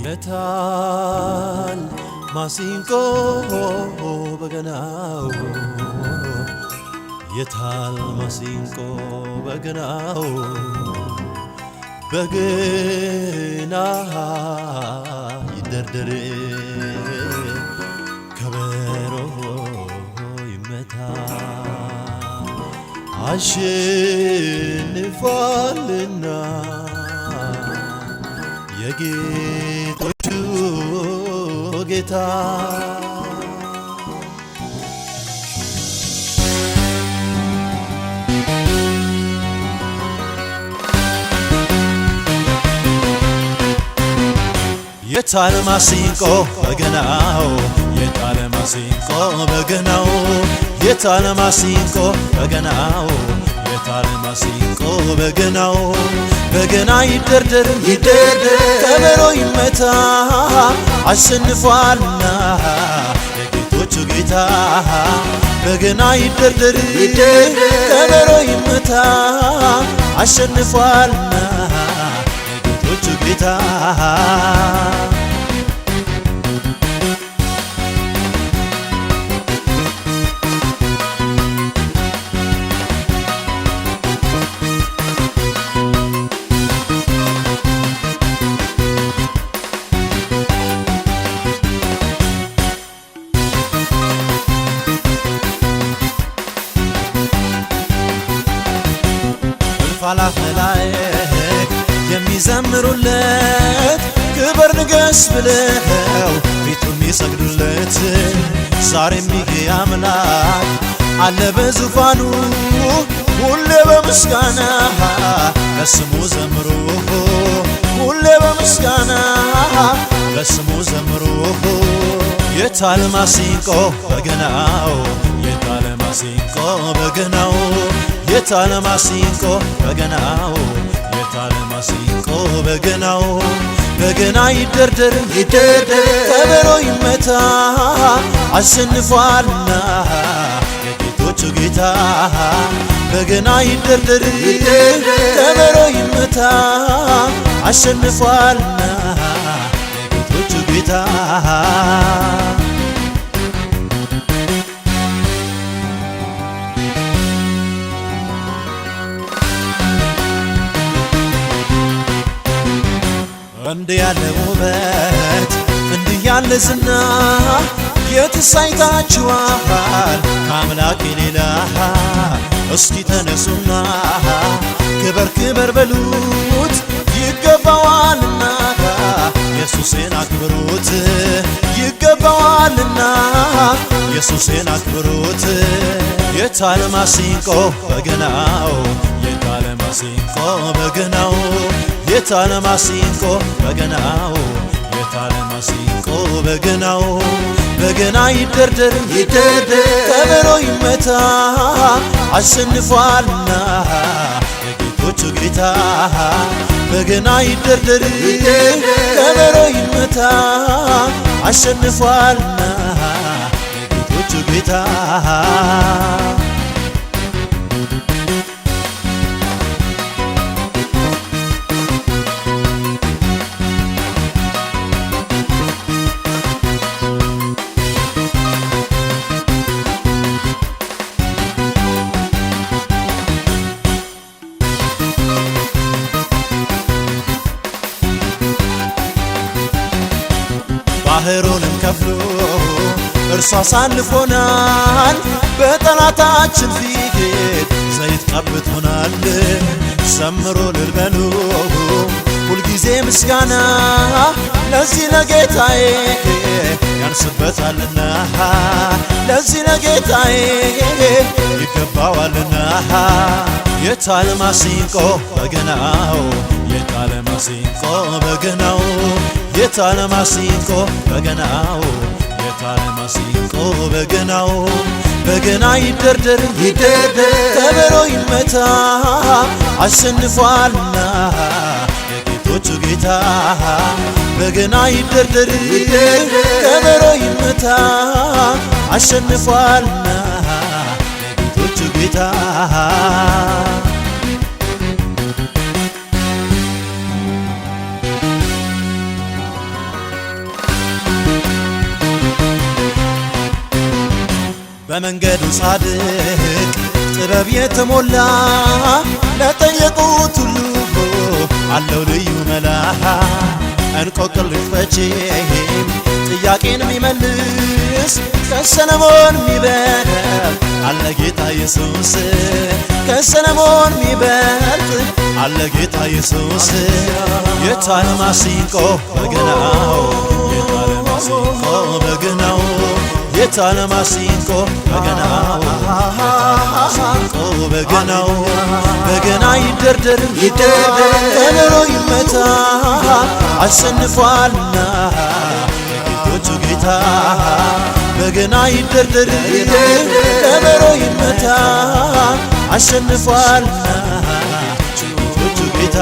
የታል ማሲንቆ በገናው የታል ማሲንቆ በገናው በገና ይደርደር ከበሮ ይመታ አሸንፏልና የጌቶቹ ጌታ የታል ማሲንቆ በገናው የታል ማሲንቆ በገናው የታል ማሲንቆ በገናው የታል ማሲንቆ በገናው በገና ይደርደር ከበሮ ይመታ አሸንፏልና የጌቶቹ ጌታ በገና ይደርደር ከበሮ ይመታ አሸንፏልና የጌቶቹ ጌታ ፋላፍ መላእክት የሚዘምሩለት ክብር ንገስ ብለው ፊቱን የሚሰግዱለት ዛሬም ይሄ አምላክ አለ በዙፋኑ ሁሌ በምስጋና ለስሙ ዘምሩ ሁሌ በምስጋና ለስሙ ዘምሩ የታል ማሲንቆ በገናው የታል ማሲንቆ በገናው የታል ማሲንቆ በገናው የታል ማሲንቆ በገናው በገና ይደርደር ከበሮ ይመታ አሸንፏልና የጌቶቹ ጌታ በገና ይደርደር ከበሮ ይመታ አሸንፏልና የጌቶቹ ጌታ እንዲህ ያለ ውበት እንዲህ ያለ ዝና የትስ አይታችኋል ከአምላክ ሌላ እስኪ ተነሱና ክበር ክበር በሉት ይገባዋልና ኢየሱስን አክብሩት ይገባዋልና ኢየሱስን አክብሩት የታል ማሲንቆ በገናው የታል ማሲንቆ በገናው የታል ማሲንቆ በገናው የታል ማሲንቆ በገናው በገና ይደርደር ከበሮ ይመታ አሸንፏልና የጌቶቹ ጌታ በገና ይደርደር ከበሮ ይመታ አሸንፏልና የጌቶቹ ጌታ ባህሩንም ከፍሎ እርሱ አሳልፎናል በጠላታችን ፊት ዘይት ቀብቶናል ዘምሮ ልልበሉ ሁልጊዜ ምስጋና ለዚህ ለጌታዬ ያንስበታልና ለዚህ ለጌታዬ ይገባዋልና የታል ማሲንቆ በገናው የታል ማሲንቆ በገናው የታል ማሲንቆ በገናው የታል ማሲንቆ በገናው በገና ይደርደር ከበሮ ይመታ አሸንፏልና የጌቶቹ ጌታ በገና ይደርደር ከበሮ ይመታ አሸንፏልና የጌቶቹ ጌታ በመንገዱ ጻድቅ ጥበብ የተሞላ ለጠየቁት ሁሉ አለው ልዩ መላ እንቆቅልሽ ፈቺም ጥያቄን የሚመልስ ከሰለሞን የሚበልጥ አለ ጌታ ኢየሱስ ከሰለሞን የሚበልጥ አለ ጌታ ኢየሱስ የታለ ማሲንቆ በገናው የታለ ማሲንቆ በገናው የታለ ማሲንቆ በገናው ማሲንቆ በገናው በገና ይደርደር ከበሮ ይመታ አሸንፏልና የጌቶቹ ጌታ በገና ይደርደር ከበሮ ይመታ አሸንፏልና የጌቶቹ ጌታ